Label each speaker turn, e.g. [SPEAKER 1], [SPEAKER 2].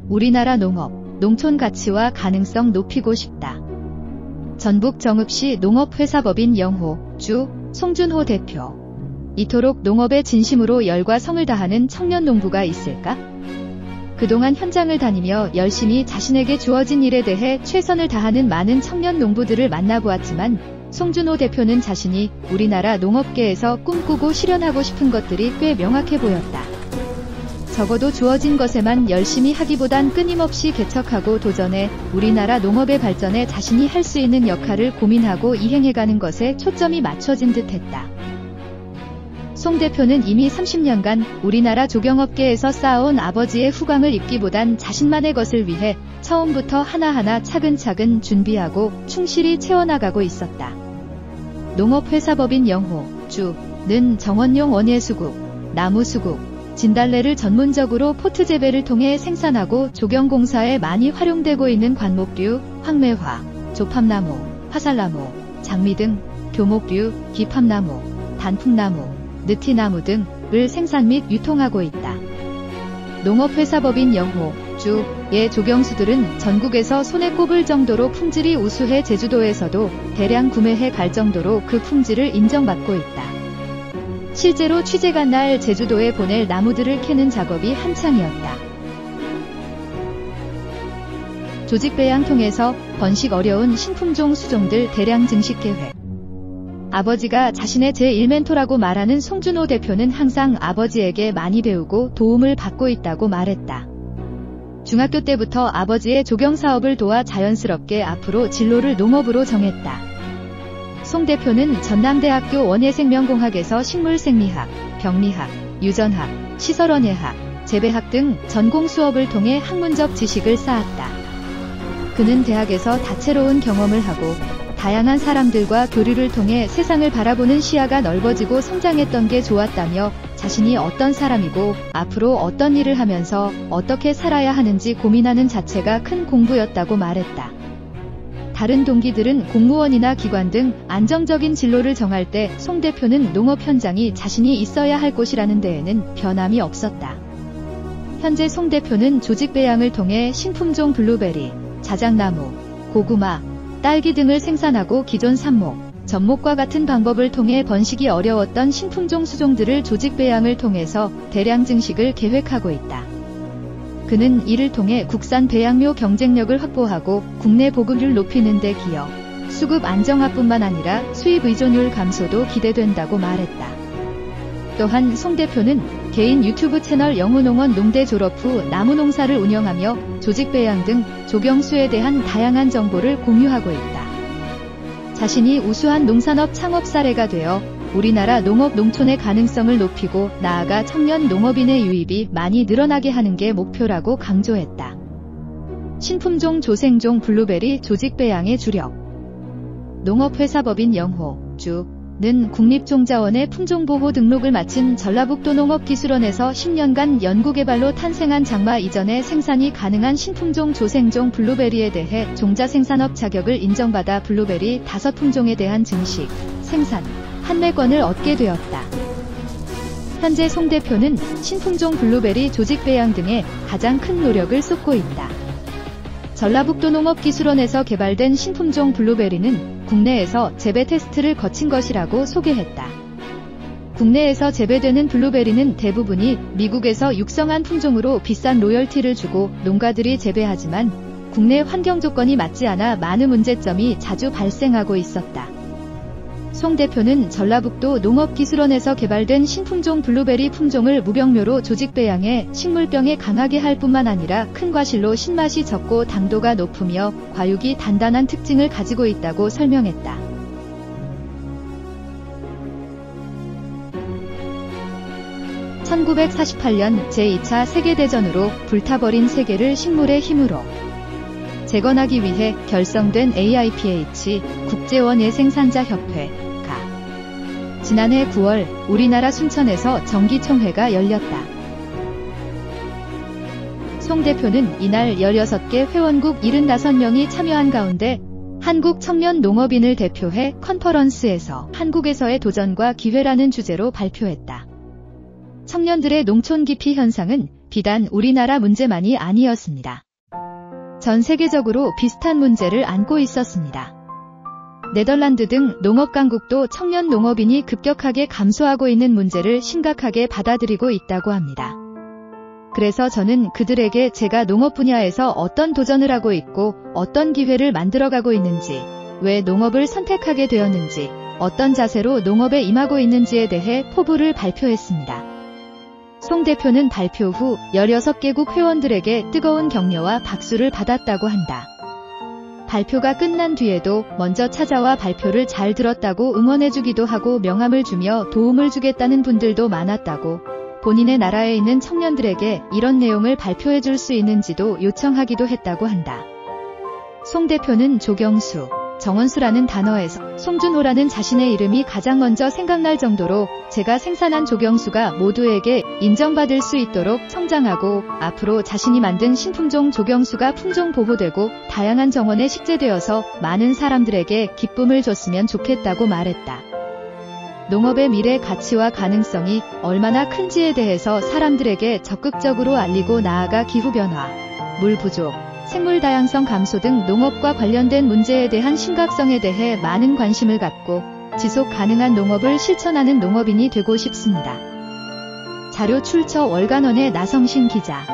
[SPEAKER 1] 우리나라 농업, 농촌 가치와 가능성 높이고 싶다. 전북 정읍시 농업회사법인 영호, 주, 송준호 대표. 이토록 농업에 진심으로 열과 성을 다하는 청년 농부가 있을까? 그동안 현장을 다니며 열심히 자신에게 주어진 일에 대해 최선을 다하는 많은 청년 농부들을 만나보았지만 송준호 대표는 자신이 우리나라 농업계에서 꿈꾸고 실현하고 싶은 것들이 꽤 명확해 보였다. 적어도 주어진 것에만 열심히 하기보단 끊임없이 개척하고 도전해 우리나라 농업의 발전에 자신이 할 수 있는 역할을 고민하고 이행해가는 것에 초점이 맞춰진 듯했다. 송 대표는 이미 30년간 우리나라 조경업계에서 쌓아온 아버지의 후광을 입기보단 자신만의 것을 위해 처음부터 하나하나 차근차근 준비하고 충실히 채워나가고 있었다. 농업회사법인 영호, 주는 정원용 원예수국, 나무수국, 진달래를 전문적으로 포트 재배를 통해 생산하고 조경공사에 많이 활용되고 있는 관목류, 황매화, 조팝나무, 화살나무, 장미 등 교목류, 기팝나무, 단풍나무, 느티나무 등을 생산 및 유통하고 있다. 농업회사법인 영호, 주의 조경수들은 전국에서 손에 꼽을 정도로 품질이 우수해 제주도에서도 대량 구매해 갈 정도로 그 품질을 인정받고 있다. 실제로 취재 간 날 제주도에 보낼 나무들을 캐는 작업이 한창이었다. 조직 배양 통해서 번식 어려운 신품종 수종들 대량 증식 계획. 아버지가 자신의 제1멘토라고 말하는 송준호 대표는 항상 아버지에게 많이 배우고 도움을 받고 있다고 말했다. 중학교 때부터 아버지의 조경 사업을 도와 자연스럽게 앞으로 진로를 농업으로 정했다. 송 대표는 전남대학교 원예생명공학에서 식물생리학, 병리학, 유전학, 시설원예학, 재배학 등 전공 수업을 통해 학문적 지식을 쌓았다. 그는 대학에서 다채로운 경험을 하고 다양한 사람들과 교류를 통해 세상을 바라보는 시야가 넓어지고 성장했던 게 좋았다며 자신이 어떤 사람이고 앞으로 어떤 일을 하면서 어떻게 살아야 하는지 고민하는 자체가 큰 공부였다고 말했다. 다른 동기들은 공무원이나 기관 등 안정적인 진로를 정할 때 송 대표는 농업 현장이 자신이 있어야 할 곳이라는 데에는 변함이 없었다. 현재 송 대표는 조직 배양을 통해 신품종 블루베리, 자작나무, 고구마, 딸기 등을 생산하고 기존 삽목, 접목과 같은 방법을 통해 번식이 어려웠던 신품종 수종들을 조직 배양을 통해서 대량 증식을 계획하고 있다. 그는 이를 통해 국산 배양료 경쟁력을 확보하고 국내 보급률 높이는 데 기여, 수급 안정화뿐만 아니라 수입 의존율 감소도 기대된다고 말했다. 또한 송 대표는 개인 유튜브 채널 영호농원 농대 졸업 후 나무농사를 운영하며 조직 배양 등 조경수에 대한 다양한 정보를 공유하고 있다. 자신이 우수한 농산업 창업 사례가 되어 우리나라 농업 농촌의 가능성을 높이고 나아가 청년 농업인의 유입이 많이 늘어나게 하는 게 목표라고 강조했다. 신품종 조생종 블루베리 조직 배양의 주력. 농업회사법인 영호, 주는 국립종자원의 품종보호 등록을 마친 전라북도 농업기술원에서 10년간 연구개발로 탄생한 장마 이전에 생산이 가능한 신품종 조생종 블루베리에 대해 종자생산업 자격을 인정받아 블루베리 5품종에 대한 증식, 생산, 판매권을 얻게 되었다. 현재 송 대표는 신품종 블루베리 조직 배양 등에 가장 큰 노력을 쏟고 있다. 전라북도 농업기술원에서 개발된 신품종 블루베리는 국내에서 재배 테스트를 거친 것이라고 소개했다. 국내에서 재배되는 블루베리는 대부분이 미국에서 육성한 품종으로 비싼 로열티를 주고 농가들이 재배하지만 국내 환경 조건이 맞지 않아 많은 문제점이 자주 발생하고 있었다. 송 대표는 전라북도 농업기술원에서 개발된 신품종 블루베리 품종을 무병묘로 조직 배양해 식물병에 강하게 할 뿐만 아니라 큰 과실로 신맛이 적고 당도가 높으며 과육이 단단한 특징을 가지고 있다고 설명했다. (1948년) 제2차 세계대전으로 불타버린 세계를 식물의 힘으로 재건하기 위해 결성된 AIPH 국제원예생산자협회 지난해 9월 우리나라 순천에서 정기총회가 열렸다. 송 대표는 이날 16개 회원국 75명이 참여한 가운데 한국 청년 농업인을 대표해 컨퍼런스에서 한국에서의 도전과 기회라는 주제로 발표했다. 청년들의 농촌 기피 현상은 비단 우리나라 문제만이 아니었습니다. 전 세계적으로 비슷한 문제를 안고 있었습니다. 네덜란드 등 농업 강국도 청년 농업인이 급격하게 감소하고 있는 문제를 심각하게 받아들이고 있다고 합니다. 그래서 저는 그들에게 제가 농업 분야에서 어떤 도전을 하고 있고 어떤 기회를 만들어가고 있는지, 왜 농업을 선택하게 되었는지, 어떤 자세로 농업에 임하고 있는지에 대해 포부를 발표했습니다. 송 대표는 발표 후 16개국 회원들에게 뜨거운 격려와 박수를 받았다고 한다. 발표가 끝난 뒤에도 먼저 찾아와 발표를 잘 들었다고 응원해주기도 하고 명함을 주며 도움을 주겠다는 분들도 많았다고, 본인의 나라에 있는 청년들에게 이런 내용을 발표해줄 수 있는지도 요청하기도 했다고 한다. 송 대표는 조경수, 정원수라는 단어에서 송준호라는 자신의 이름이 가장 먼저 생각날 정도로 제가 생산한 조경수가 모두에게 인정받을 수 있도록 성장하고 앞으로 자신이 만든 신품종 조경수가 품종 보호되고 다양한 정원에 식재되어서 많은 사람들에게 기쁨을 줬으면 좋겠다고 말했다. 농업의 미래 가치와 가능성이 얼마나 큰지에 대해서 사람들에게 적극적으로 알리고 나아가 기후변화, 물 부족, 생물 다양성 감소 등 농업과 관련된 문제에 대한 심각성에 대해 많은 관심을 갖고 지속 가능한 농업을 실천하는 농업인이 되고 싶습니다. 자료 출처 월간원의 나성신 기자.